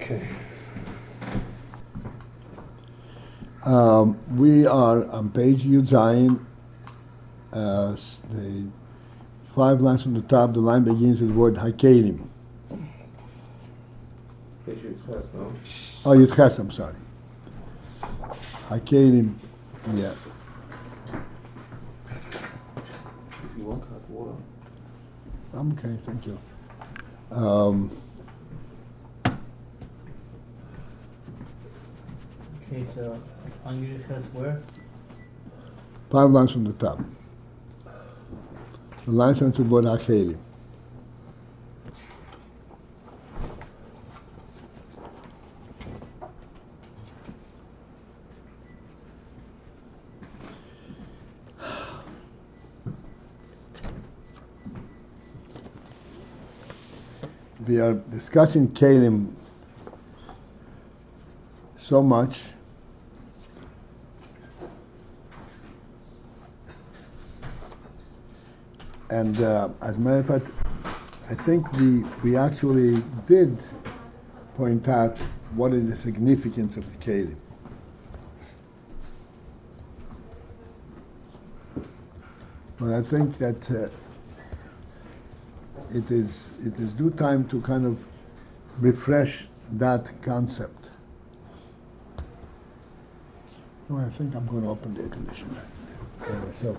Okay. We are on page Yud Zayin. The 5 lines from the top, the line begins with the word hakeilim. Oh, Yud Ches, I'm sorry. Hakeilim, yeah. You want hot water? I'm okay, thank you. Okay, so on Yud Ches where? 5 lines from the top. The line starts with the word hakeilim. We are discussing keilim so much and as a matter of fact, I think we actually did point out what is the significance of the keilim. But I think that it is due time to kind of refresh that concept. No, I think I'm going to open the air conditioner for myself.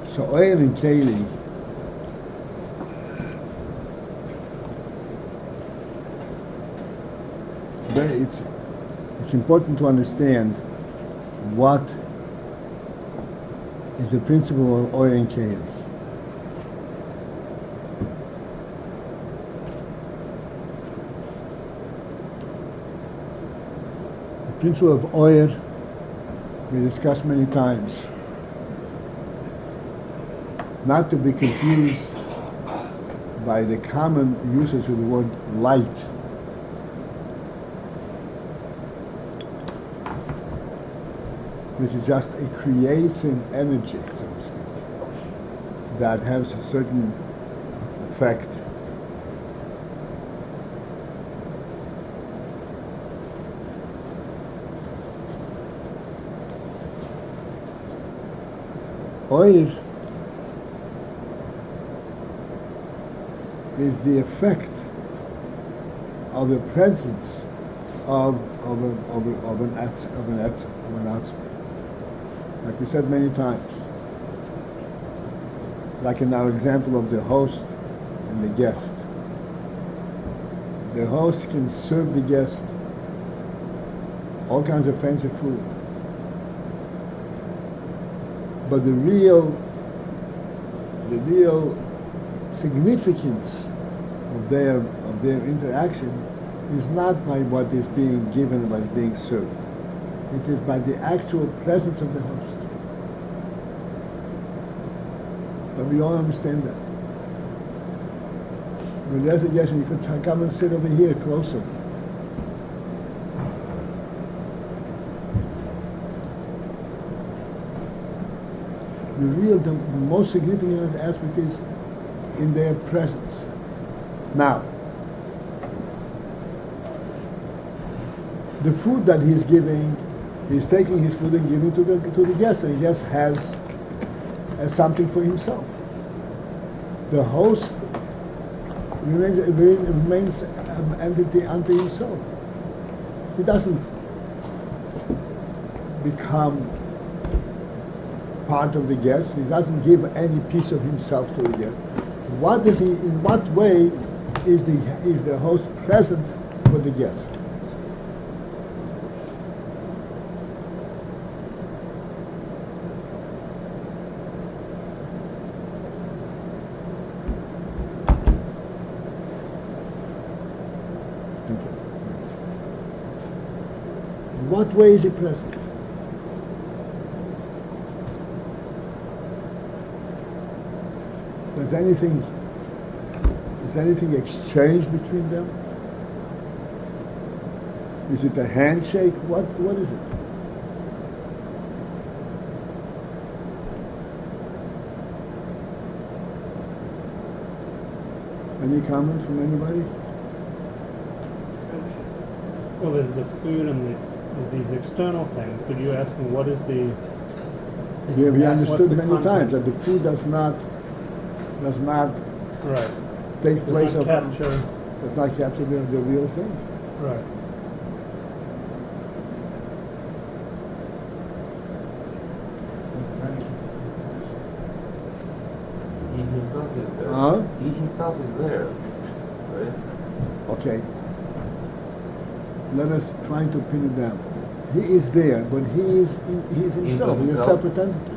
So Ayin and keilim it's important to understand what is the principle of Ayin and keilim. The principle of Ayin we discussed many times. Not to be confused by the common usage of the word light. Which is just a creating energy, so to speak, that has a certain effect. Oil is the effect of the presence of an atzma. Like we said many times. Like in our example of the host and the guest. The host can serve the guest all kinds of fancy food. But the real significance of their interaction is not by what is being given, what is being served. It is by the actual presence of the host. But we all understand that. When there's a suggestion, you could come and sit over here closer. The most significant aspect is in their presence. Now, the food that he's giving, he's taking his food and giving to the guest, and the guest has something for himself. The host remains an entity unto himself. He doesn't become part of the guest. He doesn't give any piece of himself to the guest. What is he? In what way is the host present for the guest? In what way is he present? Is anything exchanged between them? Is it a handshake? What is it? Any comments from anybody? Well, there's the food and these external things, but you're asking what is the... We understood many times that the food does not right. take place does not capture the real thing. Right. He himself is there. Huh? He himself is there, right? Okay. Let us try to pin it down. He is there, but he is himself. He is a separate entity.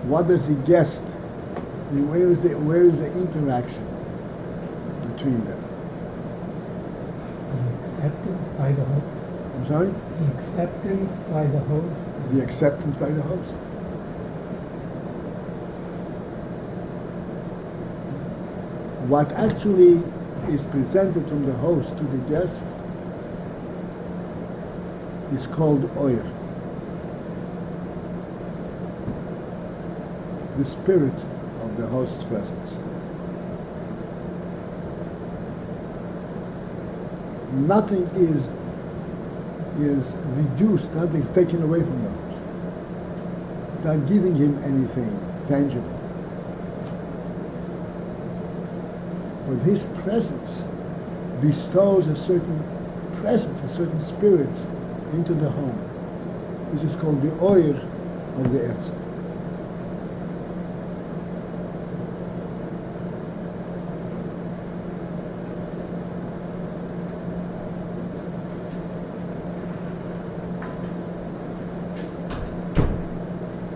What does the guest? Where is the interaction between them? The acceptance by the host. I'm sorry? The acceptance by the host. The acceptance by the host. What actually is presented from the host to the guest is called oyer. The spirit of the host's presence. Nothing is reduced, nothing is taken away from the host. It's not giving him anything tangible. But his presence bestows a certain presence, a certain spirit into the home. This is called the oyer of the Etzem.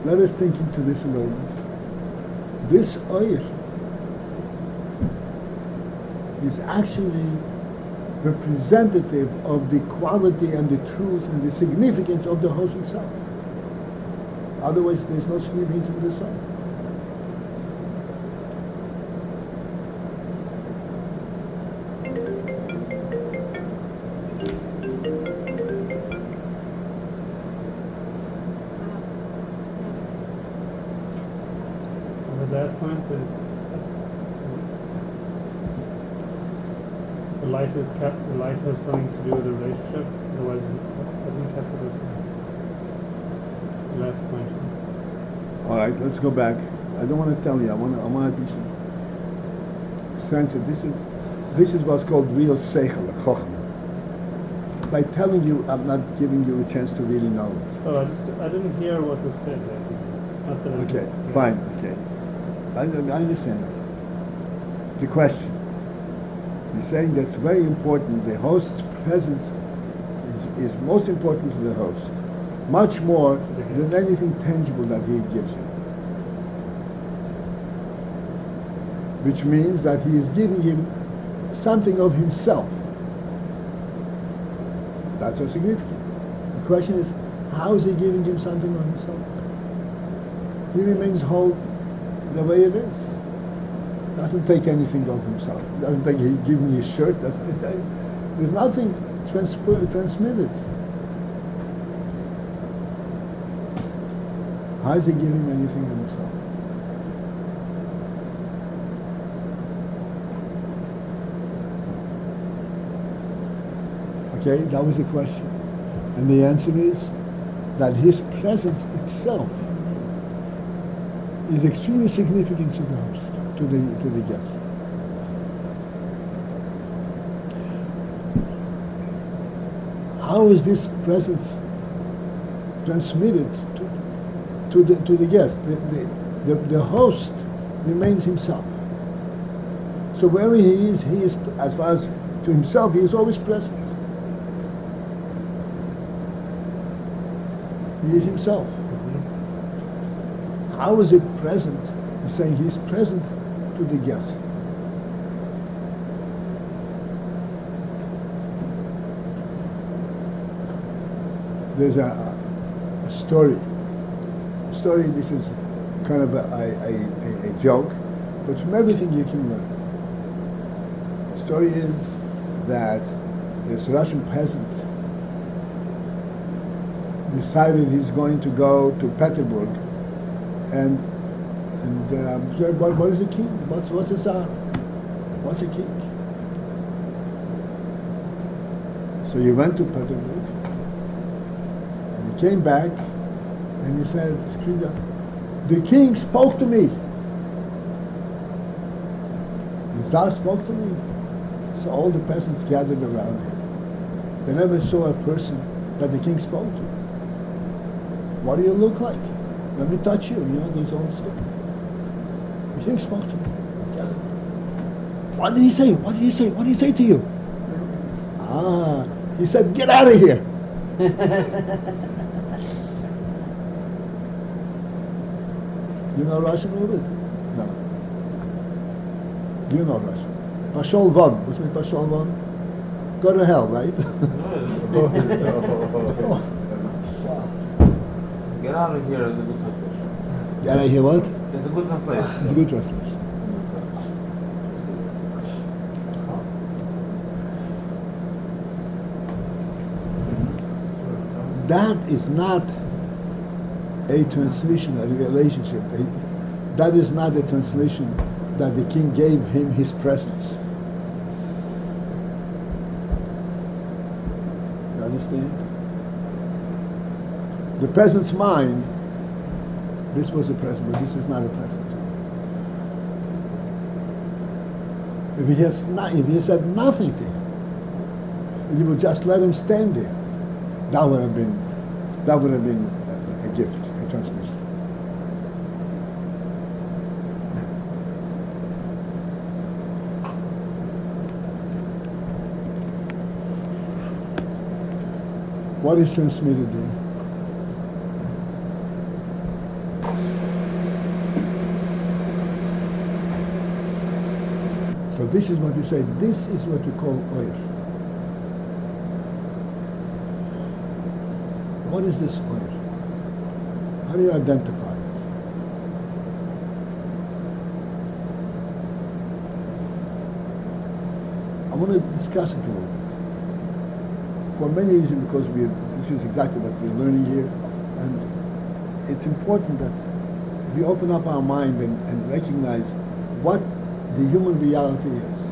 Let us think into this a moment. This oyer is actually representative of the quality and the truth and the significance of the host himself. Otherwise, there's no significance in the song. The last point, the light has something to do with the relationship. Otherwise, I didn't capture this one. The last point. All right, let's go back. I don't want to tell you. I want to be sense that this is what's called real seichel, a chochmah. By telling you, I'm not giving you a chance to really know it. Oh, I didn't hear what was said. Not that Okay, fine. Okay, I understand that. The question. You're saying that's very important. The host's presence is most important to the host. much more than anything tangible that he gives him. Which means that he is giving him something of himself. That's so significant. The question is, how is he giving him something of himself? He remains whole the way it is. Doesn't take anything of himself. Doesn't take give me his shirt. There's nothing transmitted. How is he giving anything of himself? Okay, that was the question. And the answer is that his presence itself is extremely significant to the host, to the guest. How is this presence transmitted to the guest? The host remains himself. So wherever he is, as far as to himself, he is always present. He is himself. How is it present? He's saying he's present to the guest. There's a story. This is kind of a joke, but from everything you can learn. The story is that this Russian peasant decided he's going to go to Petersburg and said, what is a king? What's a tsar? What's a king? So he went to Petersburg and he came back and he said, the king spoke to me. The tsar spoke to me. So all the peasants gathered around him. They never saw a person that the king spoke to. What do you look like? Let me touch you. You know, those old stuff. The king spoke to me. Yeah. What did he say? What did he say? What did he say to you? He said, get out of here. You know Russian a little bit? No. You know Russian. Pashol von. What's mean pashol von? Go to hell, right? Get out of here is a good translation. Get out of here what? It's a good translation. It's a good translation. That is not a translation, a relationship. That is not a translation that the king gave him his presence. You understand? The peasant's mind, this was a present, but this is not a present. If he said nothing to him, and you would just let him stand there, that would have been a gift, a transmission. What is transmitted there? So this is what we say, this is what we call oil. What is this oil? How do you identify it? I want to discuss it a little bit. For many reasons, because this is exactly what we're learning here, and it's important that we open up our mind and recognize what the human reality is.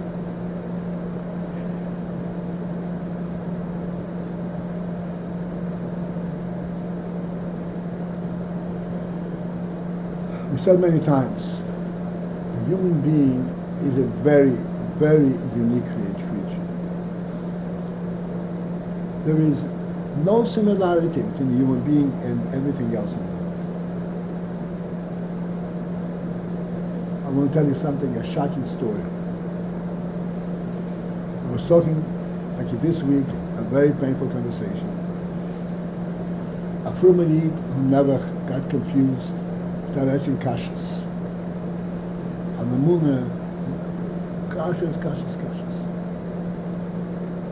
We said many times, the human being is a very, very unique creature. There is no similarity between the human being and everything else in the world. I'm going to tell you something, a shocking story. I was talking, like this week, a very painful conversation a Furmanid who never got confused, started asking kashas. On the moon, kashas.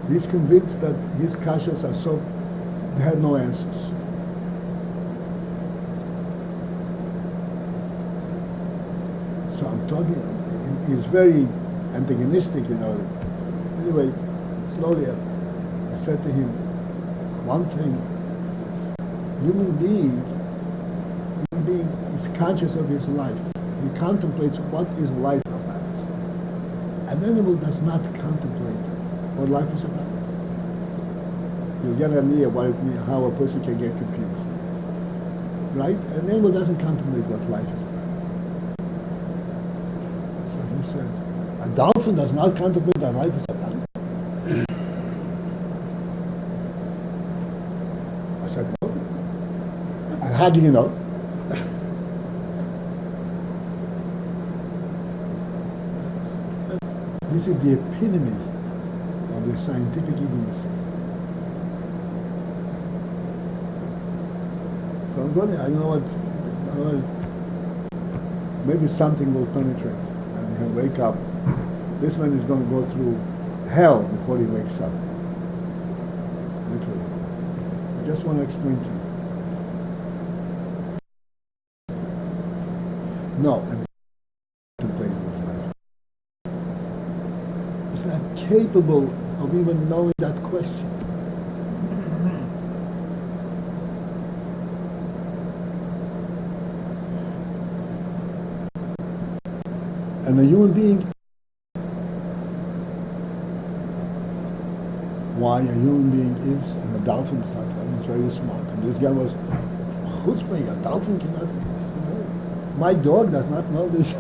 He's convinced that his kashas are so, they had no answers. So I'm talking, he's very antagonistic, Anyway, slowly I said to him, one thing, human being is conscious of his life. He contemplates what is life about. An animal does not contemplate what life is about. You'll get an idea how a person can get confused. Right? An animal doesn't contemplate what life is about. So he said, a dolphin does not contemplate what life is about. I said, no. And how do you know? This is the epitome of the scientific idiocy. So I'm going to, maybe something will penetrate and he'll wake up. This man is going to go through hell before he wakes up. Literally. I just want to explain to you. No, I'm contemplating with life. He's not capable of even knowing that question. And a human being, why a human being is, and a dolphin is not, it's very smart. And this guy was, chutzpah, a dolphin cannot, my dog does not know this.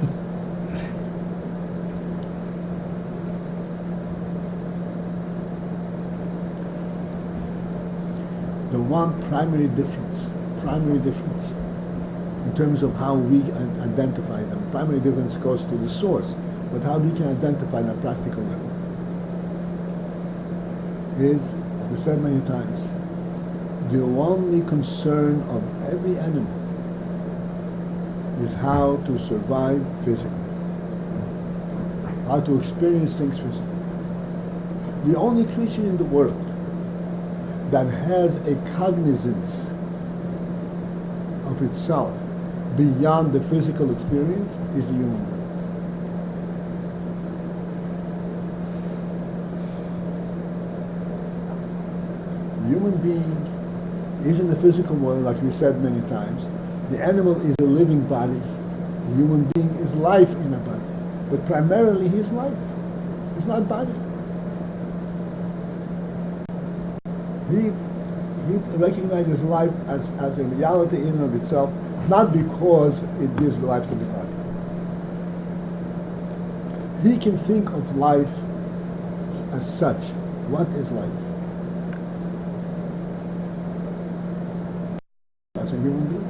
The one primary difference in terms of how we identify them. Primary difference goes to the source, but how we can identify on a practical level is, as we said many times, the only concern of every animal is how to survive physically, how to experience things physically. The only creature in the world that has a cognizance of itself beyond the physical experience is the human being. The human being is in the physical world, like we said many times. The animal is a living body. The human being is life in a body. But primarily he is life. He's not body. He recognizes life as a reality in and of itself, not because it gives life to the body. He can think of life as such. What is life? That's a human being.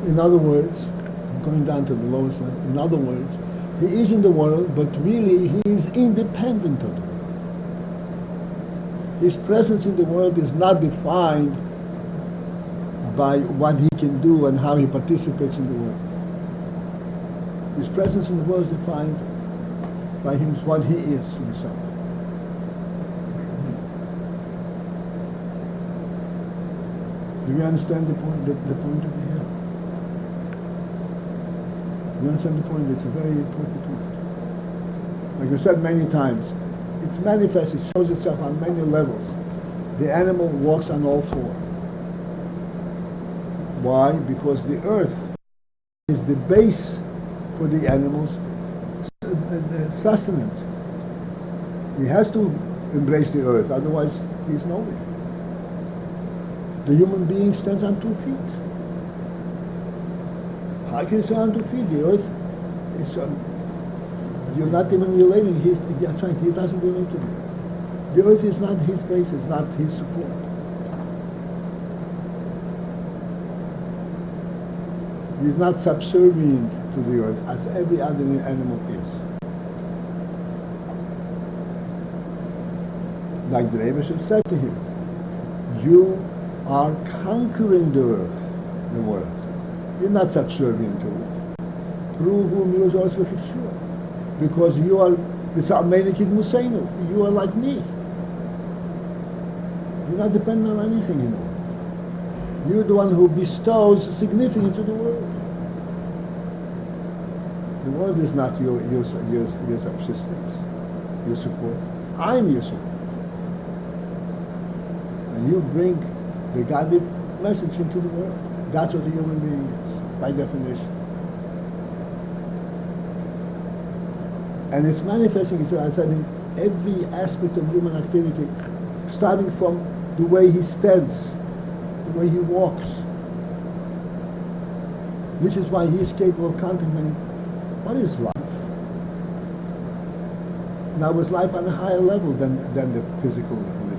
In other words, I'm going down to the lowest level. In other words, he is in the world, but really he is independent of the world. His presence in the world is not defined by what he can do and how he participates in the world. His presence in the world is defined by him, what he is himself. Do you understand the point? The point over here. You understand the point? It's a very important point. Like we said many times, it's manifest, it shows itself on many levels. The animal walks on all four. Why? Because the earth is the base for the animal's sustenance. He has to embrace the earth, otherwise he's nowhere. The human being stands on 2 feet. How can you stand on 2 feet? The earth is, you're not even relating, he doesn't relate to you. The earth is not his base, it's not his support. He's not subservient to the earth as every other animal is. Like the Rebbe said to him, you are conquering the earth, the world. You're not subservient to it. Prove whom you are also sure. Because you are you are like me. You're not dependent on anything in the world. You're the one who bestows significance to the world. The world is not your subsistence, your support. I'm your support. And you bring the godly message into the world. That's what a human being is, by definition. And it's manifesting itself, I said, in every aspect of human activity, starting from the way he stands, the way he walks. This is why he is capable of contemplating what is life. Now, is life on a higher level than the physical living?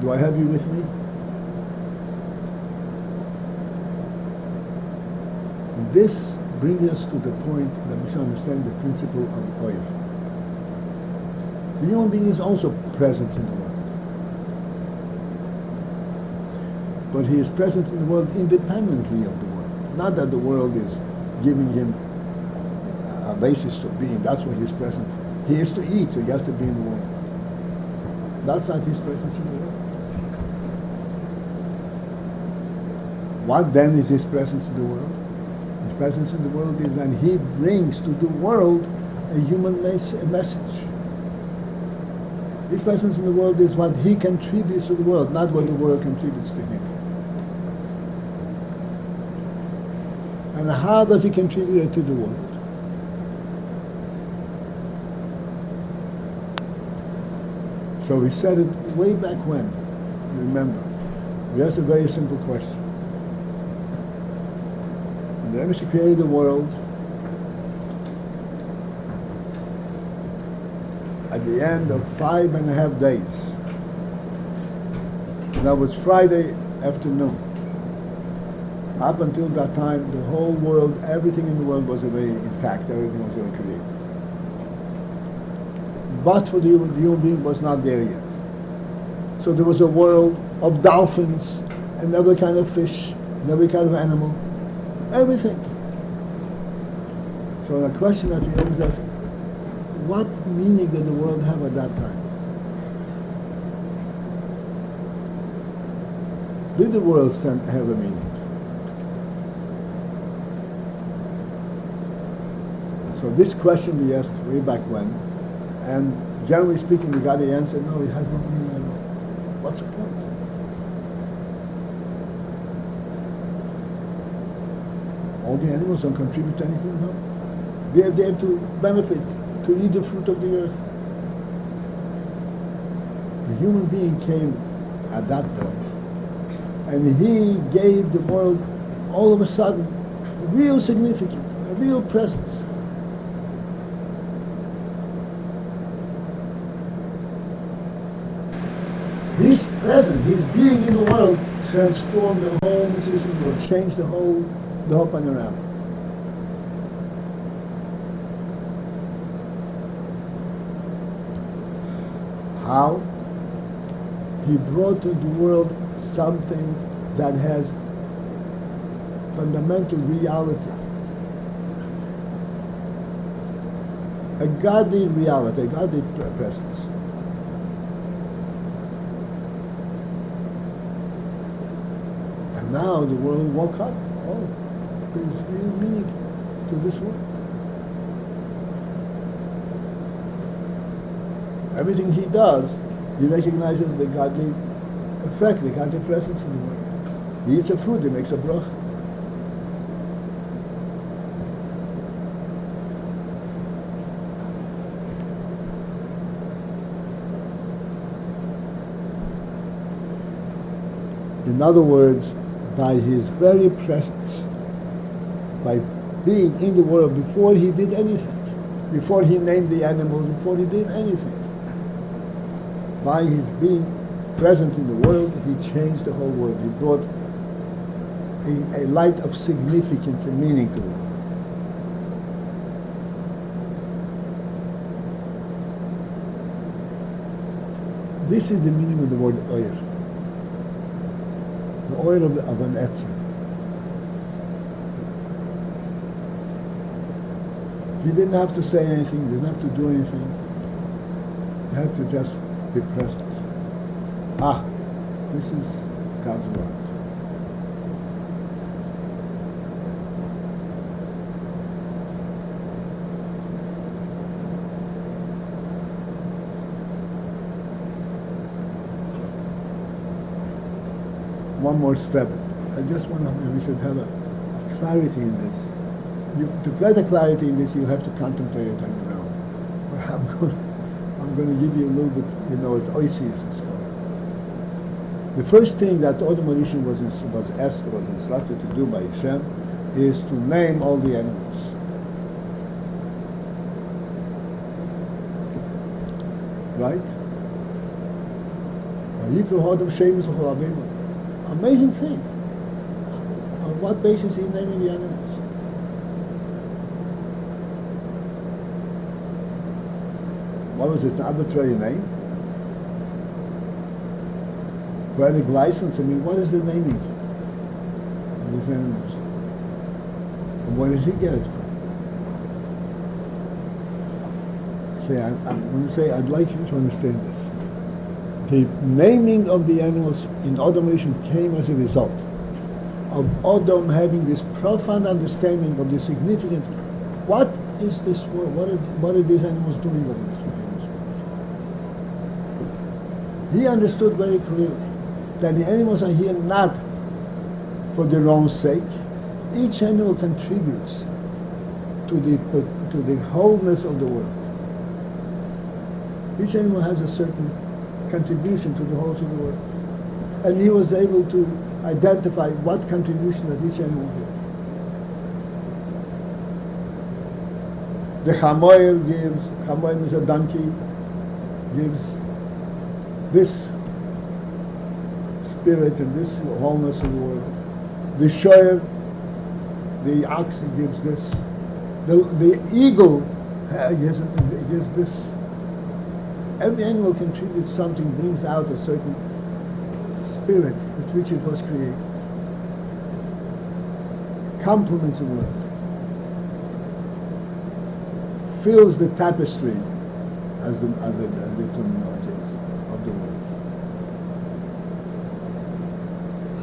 Do I have you with me? And this brings us to the point that we should understand the principle of oil. The human being is also present in the world. But he is present in the world independently of the world. Not that the world is giving him a basis to being. That's why he's present. He is to eat, so he has to be in the world. That's not his presence in the world. What then is his presence in the world? His presence in the world is that he brings to the world a human message. His presence in the world is what he contributes to the world, not what the world contributes to him. And how does he contribute to the world? So we said it way back when, remember. We asked a very simple question. The Rebbe created the world at the end of 5.5 days. That was Friday afternoon. Up until that time, the whole world, everything in the world was already intact, everything was already created. But for the human being was not there yet. So there was a world of dolphins and every kind of fish, and every kind of animal. Everything. So the question that we always ask, what meaning did the world have at that time? Did the world have a meaning? So this question we asked way back when, and generally speaking we got the answer, no, it has no meaning at all. What's the point? All the animals don't contribute to anything, no. They are there to benefit, to eat the fruit of the earth. The human being came at that point, and he gave the world, all of a sudden, real significance, a real presence. His presence, his being in the world, transformed the whole system, or changed the whole panorama. How? He brought to the world something that has fundamental reality. A godly reality, a godly presence. And now the world woke up. Oh, there's real meaning to this world. Everything he does, he recognizes the godly effect, the godly presence in the world. He eats a fruit, he makes a bracha. In other words, by his very presence, by being in the world before he did anything, before he named the animals, before he did anything. By his being present in the world, he changed the whole world. He brought a light of significance and meaning to the world. This is the meaning of the word oyer. The oil of an etzem. He didn't have to say anything, didn't have to do anything. He had to just be present. This is God's word. One more step. I just want to, we should have a clarity in this. To get a clarity in this, you have to contemplate it on your own. But I'm going to give you a little bit, what oisius is called. The first thing that the Odom was instructed to do by Hashem is to name all the animals. Right? Amazing thing. On what basis is he naming the animals? What was it, an arbitrary name? Poetic license? What is the naming of these animals? And where does he get it from? Okay, I'm going to say, I'd like you to understand this. The naming of the animals in Odom came as a result of Odom having this profound understanding of the significance. What is this world? What are these animals doing over this world? He understood very clearly that the animals are here not for their own sake. Each animal contributes to the wholeness of the world. Each animal has a certain contribution to the whole of the world. And he was able to identify what contribution that each animal gives. The chamoyer is a donkey, gives this spirit and this wholeness of the world. The shoyer, the ox, gives this. The eagle gives this. Every animal contributes something, brings out a certain spirit with which it was created. Complements the world. Fills the tapestry, as the terminology is, of the world.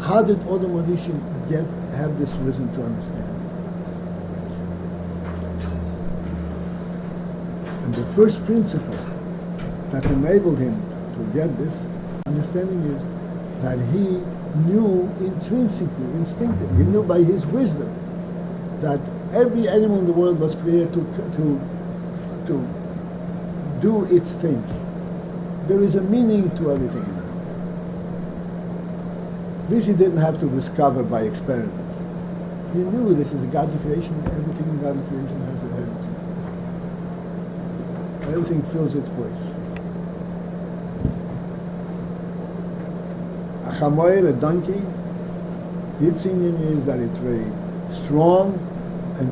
How did Odom have this wisdom to understand? And the first principle that enabled him to get this understanding is that he knew intrinsically, instinctively, he knew by his wisdom that every animal in the world was created to do its thing. There is a meaning to everything in it. This he didn't have to discover by experiment. He knew this is a godly creation, everything in godly creation has a head. Everything fills its place. A chamoyer, a donkey, its meaning is that it's very strong and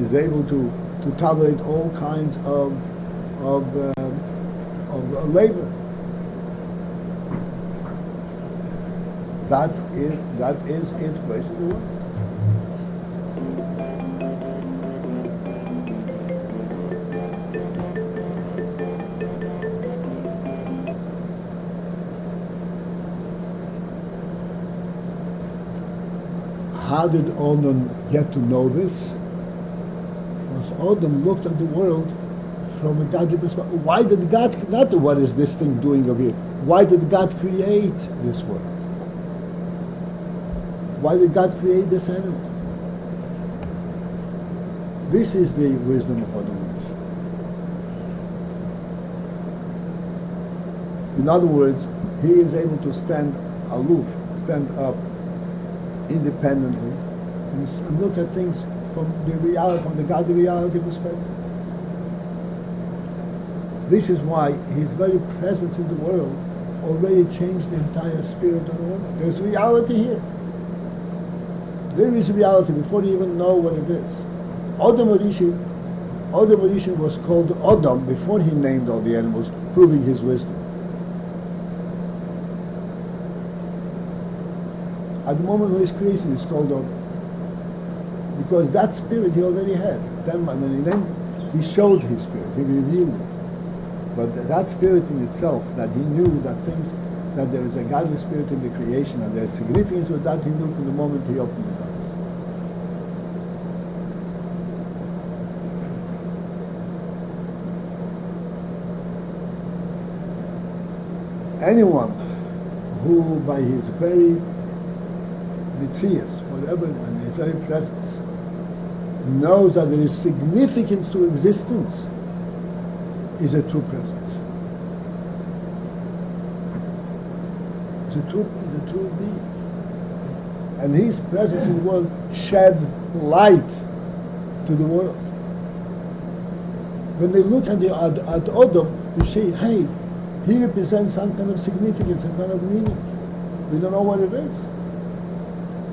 is able to tolerate all kinds of labor. That is its place in the world. How did Odom get to know this? Because Odom looked at the world from a godly perspective. Why did God, not what is this thing doing over here? Why did God create this world? Why did God create this animal? This is the wisdom of Odom. In other words, he is able to stand aloof, stand up independently, and look at things from the godly reality perspective. This is why his very presence in the world already changed the entire spirit of the world. There's reality here. There is reality before you even know what it is. Adam Rishon was called Adam before he named all the animals, proving his wisdom. At the moment of his creation, he's called Adam. Because that spirit he already had. Then he showed his spirit, he revealed it. But that spirit in itself, that he knew that there is a godly spirit in the creation and there's significance with that, he knew from the moment he opened his eyes. Anyone who by his very mitzias, whatever, and his very presence, knows that there is significance to existence, is a true presence. Is a true being. And his presence in the world sheds light to the world. When they look at Adam, you see, hey, he represents some kind of significance, some kind of meaning. We don't know what it is.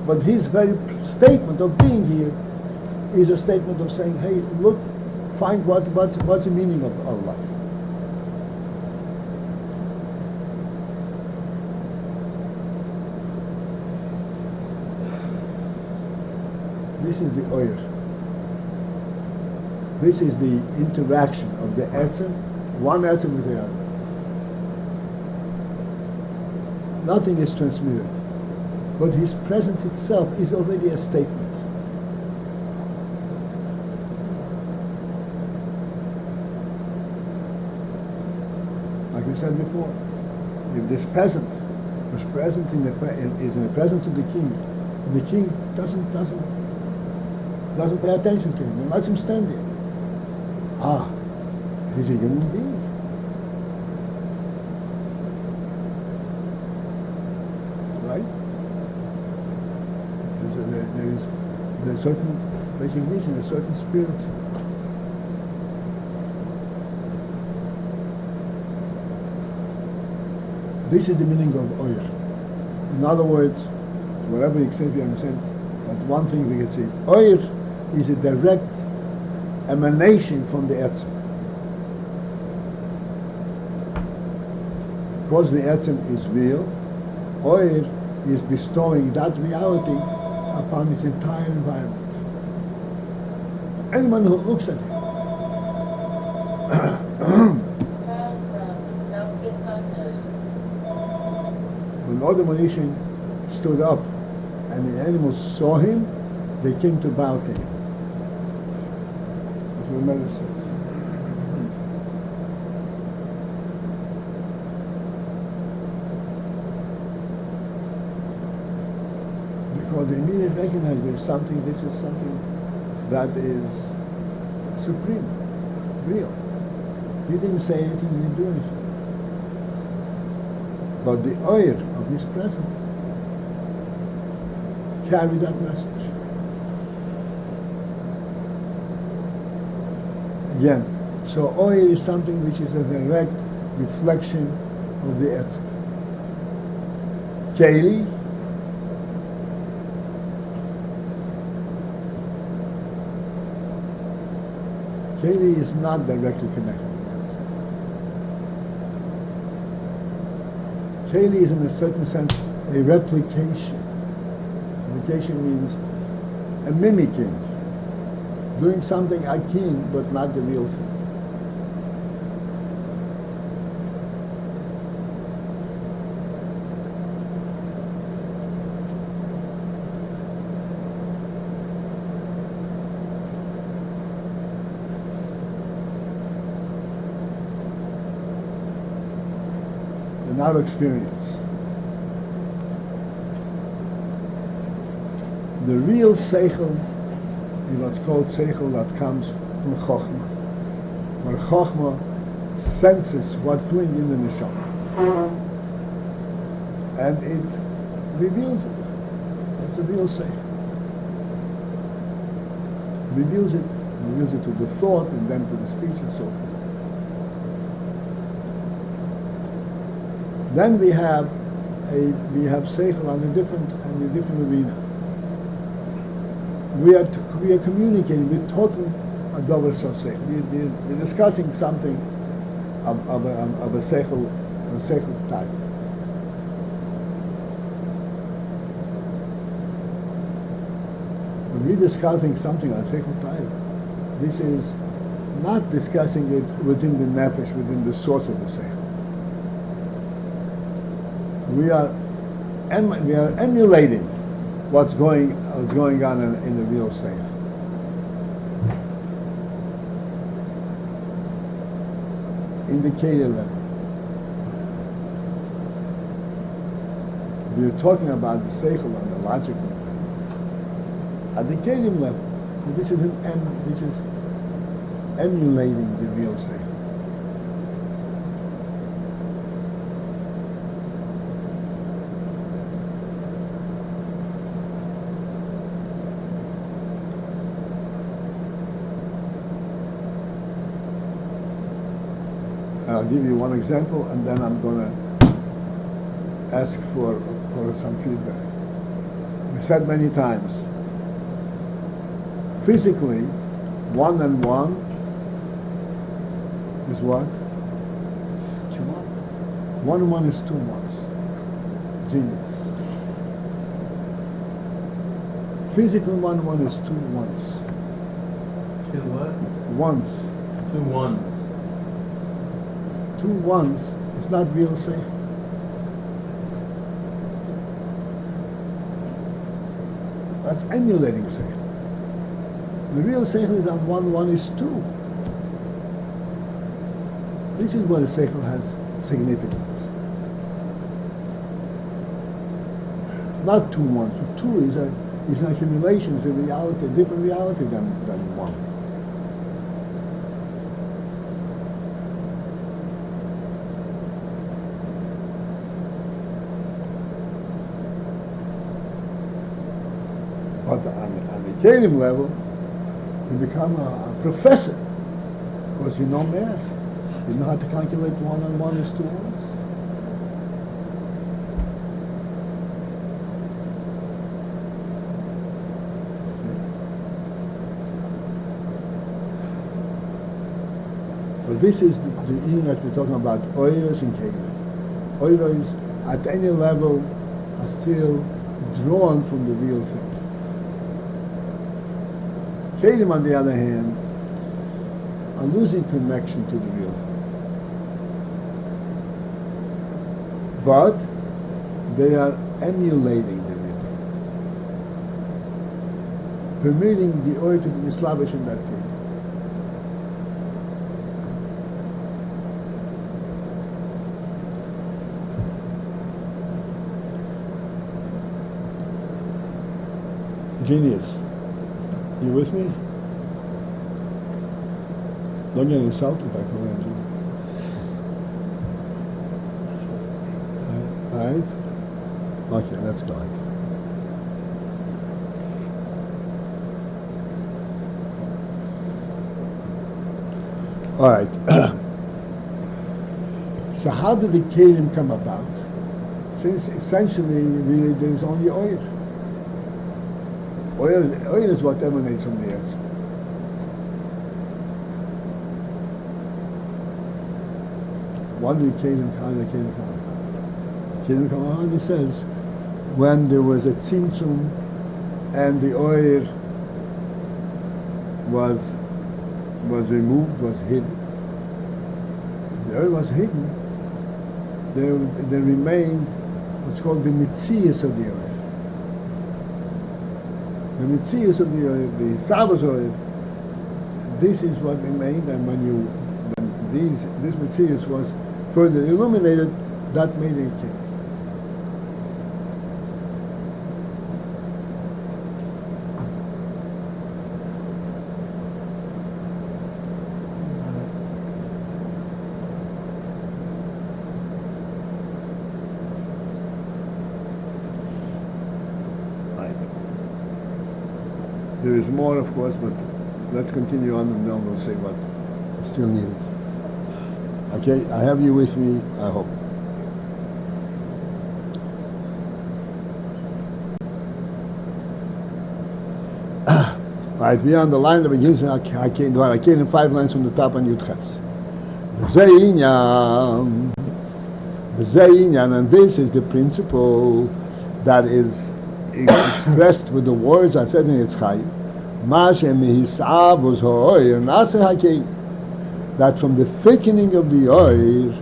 But his very statement of being here is a statement of saying, hey, look, find what's the meaning of life. This is the oyer. This is the interaction of the etzem, one etzem with the other. Nothing is transmitted, but his presence itself is already a statement. Like we said before, if this peasant was present is in the presence of the king, and the king doesn't pay attention to him and lets him stand there. He's a human being. Right? There's a certain recognition, a certain spirit. This is the meaning of oyer. In other words, whatever extent you understand, but one thing we can say, oyer is a direct emanation from the etzem. Because the etzem is real, oyer is bestowing that reality upon its entire environment. Anyone who looks at it. When Adam Rishon stood up and the animals saw him, they came to bow to him. That's what the Medrash says. Because they immediately recognize this is something that is supreme, real. He didn't say anything, he didn't do anything. But the oyer of his presence carried that message. Again, so oyer is something which is a direct reflection of the etzem. Keilim is not directly connected with the etzem. Keilim is in a certain sense a replication. Replication means a mimicking, doing something akin but not the real thing. In our experience, the real seichel is what's called seichel that comes from Chochmah, where Chochmah senses what's doing in the neshama, and it reveals it. That's the real seichel. Reveals it to the thought and then to the speech and so forth. Then we have seichel on a different arena. We are communicating. We're talking a davar shel seichel. We're discussing something of a seichel type. When we're discussing something on seichel type, this is not discussing it within the nefesh, within the source of the seichel. We are emulating what's going on in the real seichel. In the keilim level, we're talking about the seichel on the logical level. At the keilim level, this is emulating the real seichel. I'll give you one example, and then I'm going to ask for some feedback. We said many times, physically, 1 and 1 is what? 2 months. 1 and 1 is 2 months. Genius. Physically, 1 and 1 is 2 months. 2 what? Once. 2 ones. 2 ones is not real seichel. That's emulating seichel. The real seichel is on 1, 1 is 2. This is where the seichel has significance. Not 2 ones. 2 is an accumulation, is a reality, a different reality than 1. But on the keilim level, you become a professor because you know math. You know how to calculate 1 and 1 is 2 ones. So this is the Ayin that we're talking about, oiros and keilim. Oiros at any level are still drawn from the real thing. Keilim, on the other hand, are losing connection to the real thing. But they are emulating the real thing, permitting the oil to be mislavish in that keilim. Genius. You with me? Don't get insulted by calling you. Right? Okay, let's go ahead. All right. So how did the keilim come about? Since essentially, really, there is only oil. Oil is what emanates from the earth. What did keilim come about? Keilim come about, he says, when there was a tzimtzum and the oil was removed, was hidden. The oil was hidden. There remained what's called the mitzias of the oil. The mitzias of the oil, the Sabbath oil, this is what remained, and when this mitzias was further illuminated, that made it keilim. There is more, of course, but let's continue on and then we'll say what is still needed. Okay, I have you with me, I hope. Right, we are on the line that begins with hakeilim, 5 lines from the top on Yud Ches. V'zeh and this is the principle that is expressed with the words I said in its chayim. That from the thickening of the oil,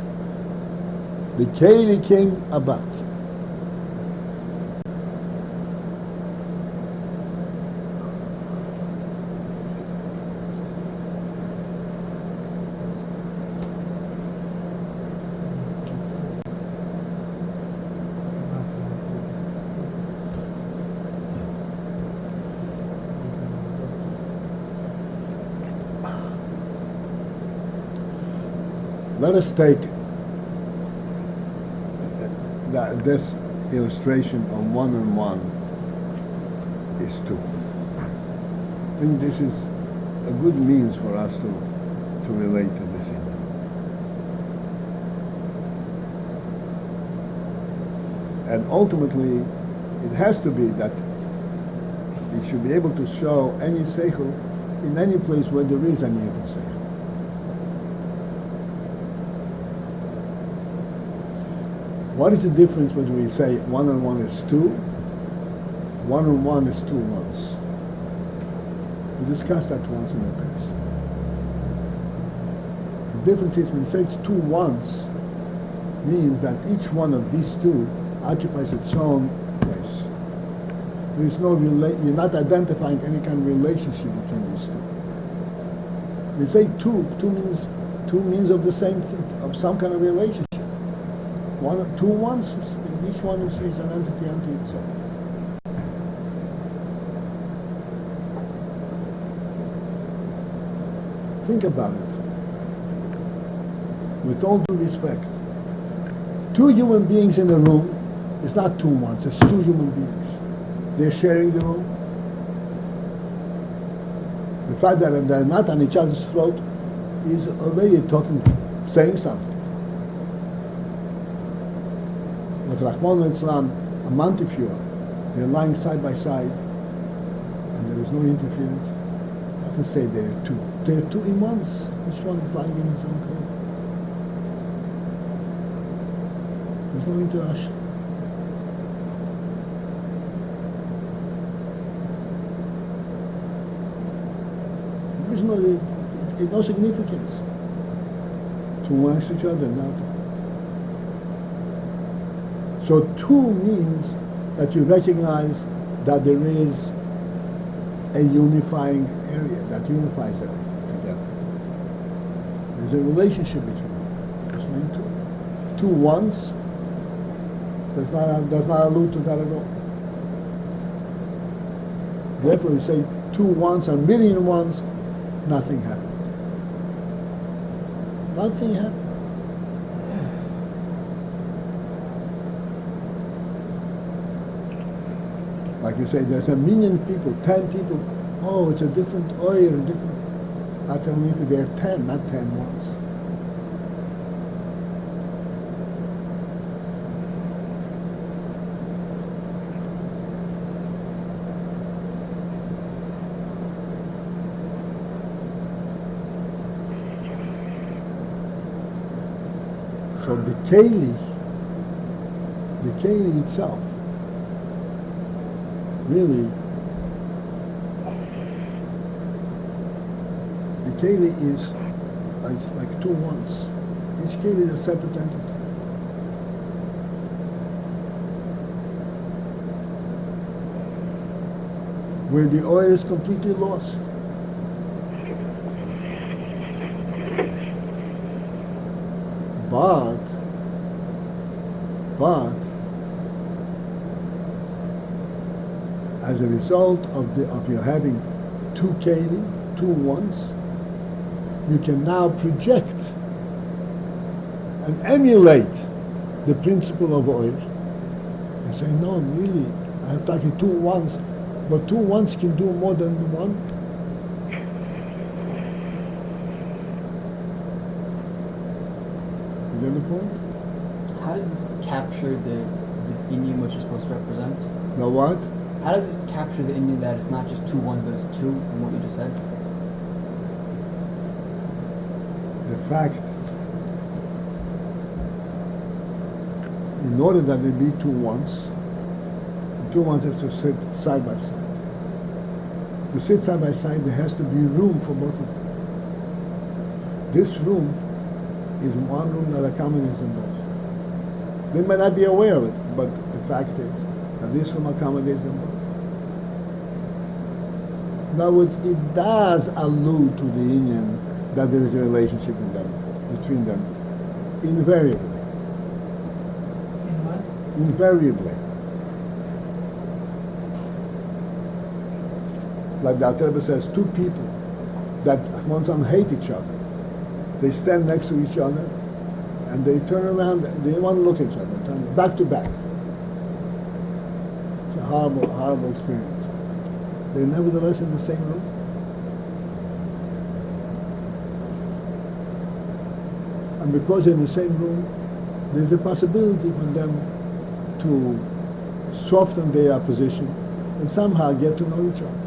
the keilim came about. Let us take this illustration of 1 and 1 is 2. I think this is a good means for us to relate to this idea. And ultimately, it has to be that we should be able to show any seichel in any place where there is any evil seichel. What is the difference whether we say 1 and 1 is 2, 1 and 1 is 2 once? We discussed that once in the past. The difference is when we say it's 2 once, means that each one of these 2 occupies its own place. There is no you're not identifying any kind of relationship between these 2. We say 2 means of the same thing, of some kind of relationship. 2 once, each one is an entity unto itself. Think about it. With all due respect, 2 human beings in a room is not 2 once, it's 2 human beings. They're sharing the room. The fact that they're not on each other's throat is already saying something. With Rahman and Islam, a Montefiore, they're lying side by side, and there is no interference. It doesn't say there are 2. There are 2 in once, each one flying in his own code. There's no interaction. There's no significance to one next to each other now. So 2 means that you recognize that there is a unifying area that unifies everything together. There's a relationship between them. There's no 2. 2 once does not allude to that at all. Therefore, we say 2 once, a million once, nothing happens. Nothing happens. Like you say, there's a million people, 10 people. Oh, it's a different oil, different. That's only if there are 10, not 10 once. So the keilim itself, really, the keilim is like 2 once. Each keilim is a separate entity. Where the oil is completely lost. But as a result of your having 2 keilim, 2 once, you can now project and emulate the principle of oil and say, no, really, I'm talking 2 once, but 2 once can do more than 1. You get the point? How does this capture the inyan which is supposed to represent? The what? How does this capture the Indian that it's not just 2 1, but it's 2 in what you just said? The fact, in order that there be 2 1s, the 2 1s have to sit side by side. To sit side by side, there has to be room for both of them. This room is one room that accommodates them both. They may not be aware of it, but the fact is that this room accommodates them both. In other words, it does allude to the Indian that there is a relationship between them, invariably. In what? Invariably. Like the Alter Rebbe says, 2 people that once on hate each other, they stand next to each other and they turn around, they don't want to look at each other, turn back to back. It's a horrible, horrible experience. They're nevertheless in the same room. And because they're in the same room, there's a possibility for them to soften their opposition and somehow get to know each other.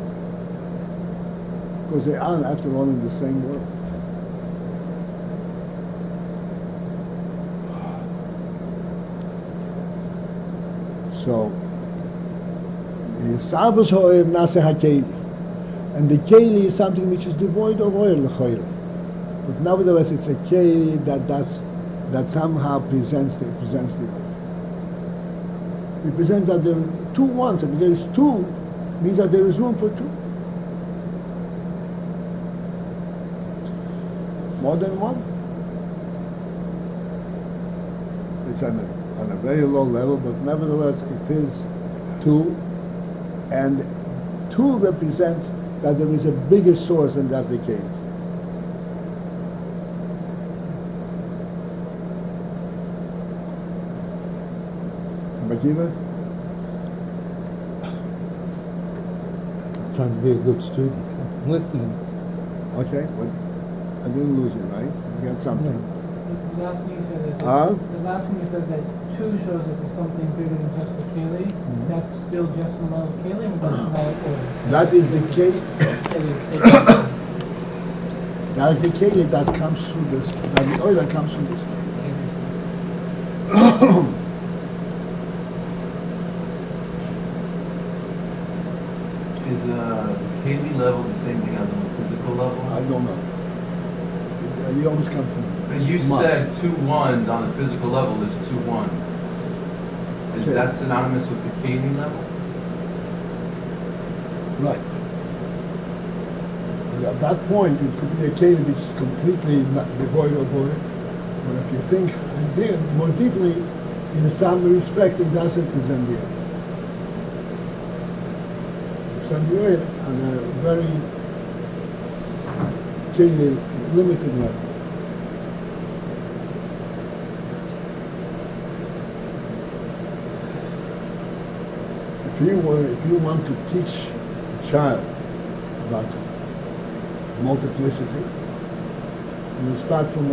Because they are, after all, in the same world. So, and the keilim is something which is devoid of oil, but nevertheless it's a keilim that somehow presents the oil. It presents that there are 2 1s. If there is 2, means that there is room for 2. More than 1. It's on a very low level, but nevertheless it is 2, and 2 represents that there is a bigger source, and that's the keilim. Bakiva? Trying to be a good student. I'm listening. Okay, well, I didn't lose you, right? You got something. The last thing you said that Huh? the last thing you said that 2 shows that there's something bigger than just the keilim. That's still just the level of keilim, or that's not oil? That is the keilim. That is the keilim that comes through this. That the oil that comes from this keilim. Is the keilim level the same thing as on the physical level? I don't know. You always come from. But you months. said 2 1s on the physical level is 2 1s. Is Okay. that synonymous with the keilim level? Right. And at that point, it could be a keilim which is completely devoid of oil. But if you think more deeply, in some respect, it does represent the oil. Some oil on a very keilim limited level. If you want to teach a child about multiplicity, you will start from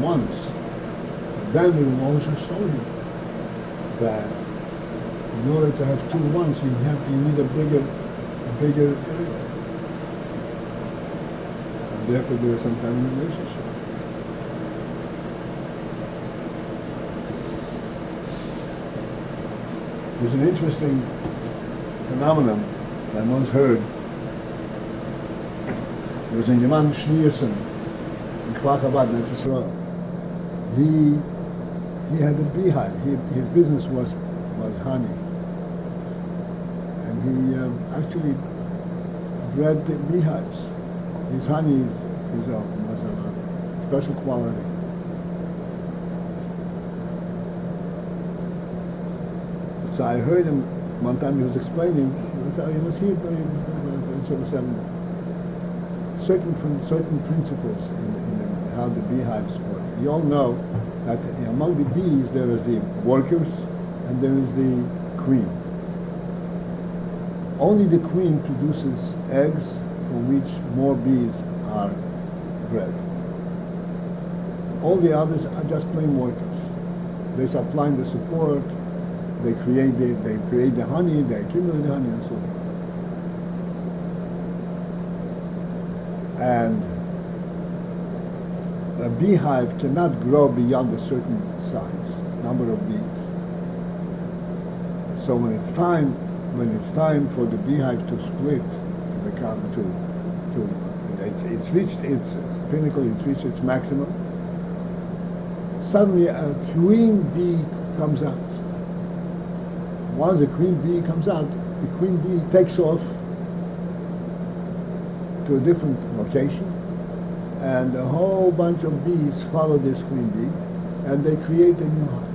ones. But then we will also show you that in order to have 2 1s, you need a bigger area. And therefore there is some kind of relationship. There's an interesting phenomenon I once heard. There was a Yaman Shniyason in Kwachabad, in Israel. He had a beehive. His business was honey. And he actually bred the beehives. His honey is of special quality. So I heard him one time. He was explaining. He was here certain principles in how the beehives work. You all know that among the bees there is the workers and there is the queen. Only the queen produces eggs from which more bees are bred. All the others are just plain workers. They supply the support, they create the honey, they accumulate the honey, and so on. And a beehive cannot grow beyond a certain size, number of bees. So when it's time for the beehive to split, to become it's reached its pinnacle, it's reached its maximum, suddenly a queen bee comes out. Once the queen bee comes out, the queen bee takes off to a different location, and a whole bunch of bees follow this queen bee, and they create a new hive.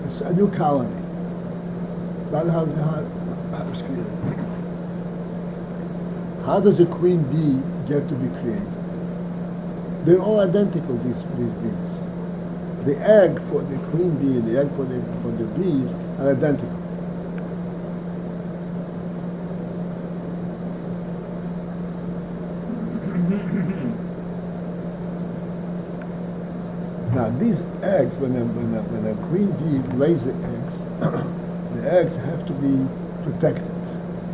It's a new colony. That's how the hive was created. How does a queen bee get to be created? They're all identical, these bees. The egg for the queen bee and the egg for the bees are identical. Now these eggs, when a queen bee lays the eggs, the eggs have to be protected,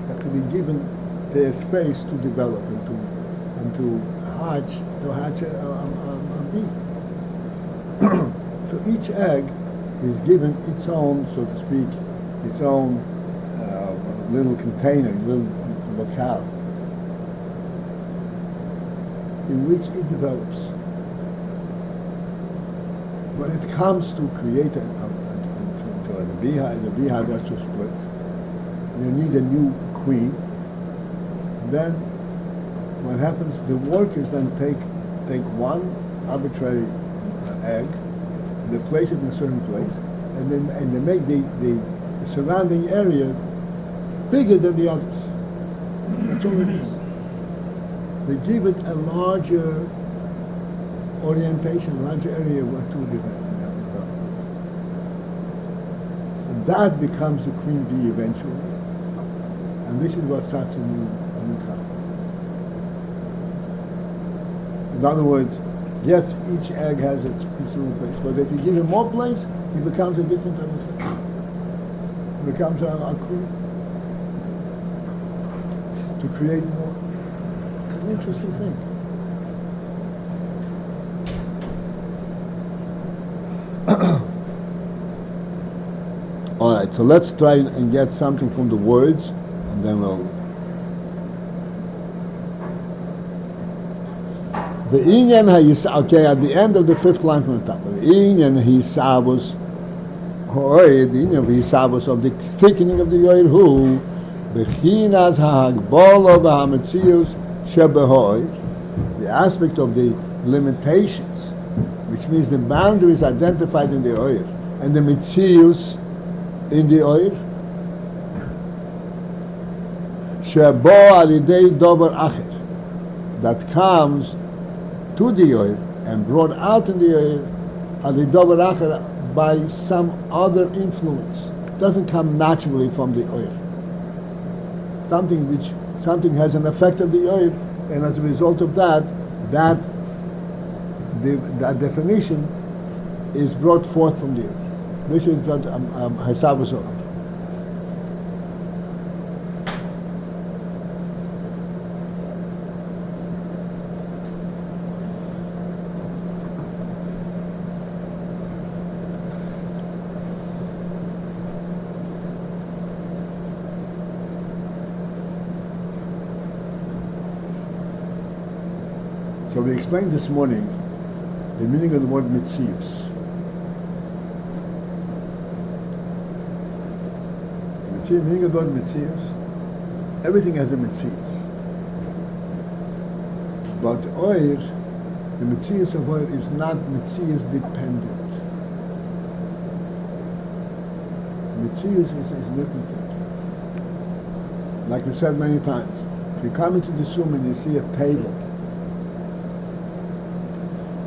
have to be given their space to develop and to hatch a bee. So each egg is given its own, so to speak, its own little container, little locale in which it develops. When it comes to create the beehive has to split. You need a new queen. Then what happens? The workers then take one arbitrary egg, they place it in a certain place, and they make the surrounding area bigger than the others. That's all it is. They give it a larger orientation, a larger area where to develop. And that becomes the queen bee eventually. And this is what starts a new colony. In other words, yes, each egg has its little place, but if you give him more place, he becomes a different type of thing. He becomes a queen to create more. It's an interesting thing. All right, so let's try and get something from the words, and then we'll. The Ayin okay, at the end of the fifth line from the top. The Ayin Hisabus, the Ayin of Hisabus of the thickening of the Yoir Hu, Bechinas Hagbolo Bahametzius Shebehoy, the aspect of the limitations, which means the boundaries identified in the Yoir, and the Metzius in the Yoir, Shebo Alidei Dober Acher, that comes to the Yoir and brought out in the Yoir Alidover Acher by some other influence. It doesn't come naturally from the Yoir. Something has an effect on the Yoir, and as a result of that definition is brought forth from the Yoir. This is what Hisabus of. So we explained this morning the meaning of the word mitzius. The meaning of the word mitzius, everything has a mitzius. But oir, the mitzius of oir is not mitzius dependent. Mitzius is a different thing. Like we said many times, if you come into this room and you see a table,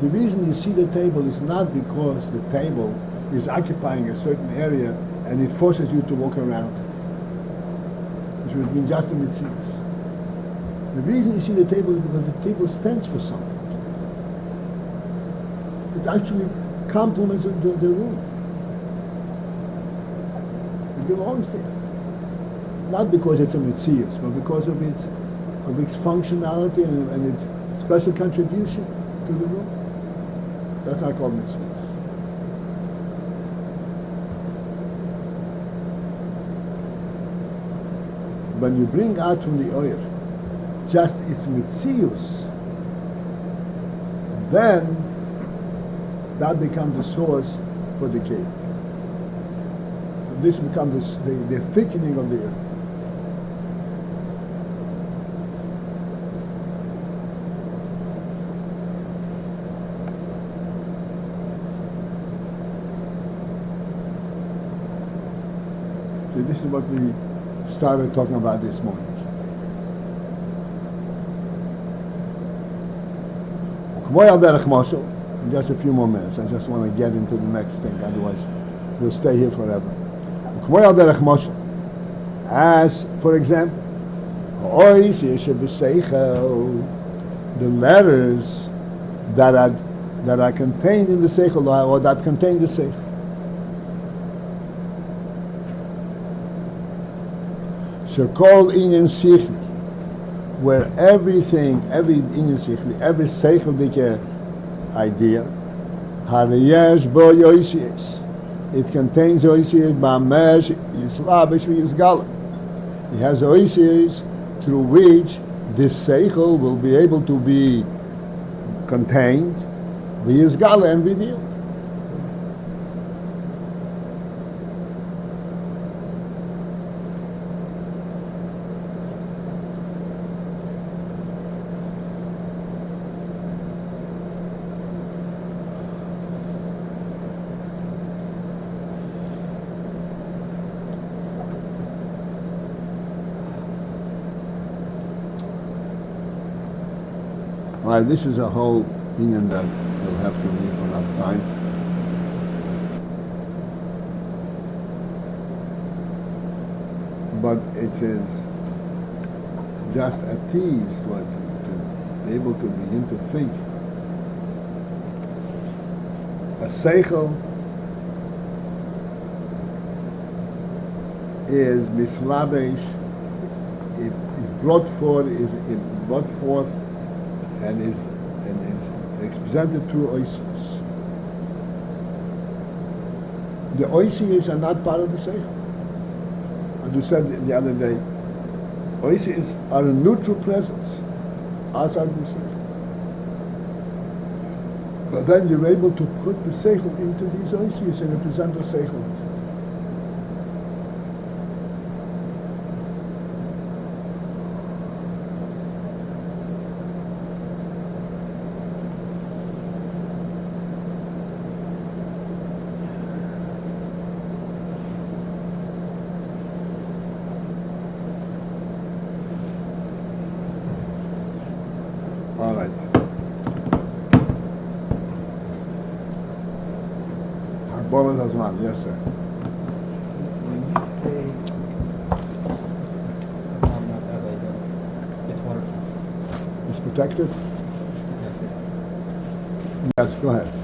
the reason you see the table is not because the table is occupying a certain area and it forces you to walk around it, which would mean just a mitzias. The reason you see the table is because the table stands for something. It actually complements the room. It belongs there. Not because it's a mitzias, but because of its functionality and its special contribution to the room. That's not called mitzias. When you bring out from the oil just its mitzius, then that becomes the source for the cake. This becomes the thickening of the earth. So this is what we started talking about this morning. In just a few more minutes, I just want to get into the next thing, otherwise we'll stay here forever. As, for example, the letters that are contained in the seichel, or that contain the seichel. Shekol inyan sichli, where everything, every inyan sichli, every seichel idea, harayesh bo yoisies. It contains oisies ba'mesh yislabish v'yizgalim. It has oisies through which this seichel will be able to be contained, v'yizgalim, and revealed. Right, this is a whole opinion that we'll have to leave for another time. But it is just a tease to be able to begin to think. A seichel is mislabesh. It brought forth and is presented through oisius. The oisius are not part of the seichel. As we said the other day, oisius are a neutral presence outside the seichel. But then you're able to put the seichel into these oisius and represent the seichel. All right. Hakbola Hazman, yes, sir. When you say it's waterproof, It's protected? it's protected. Yes, go ahead.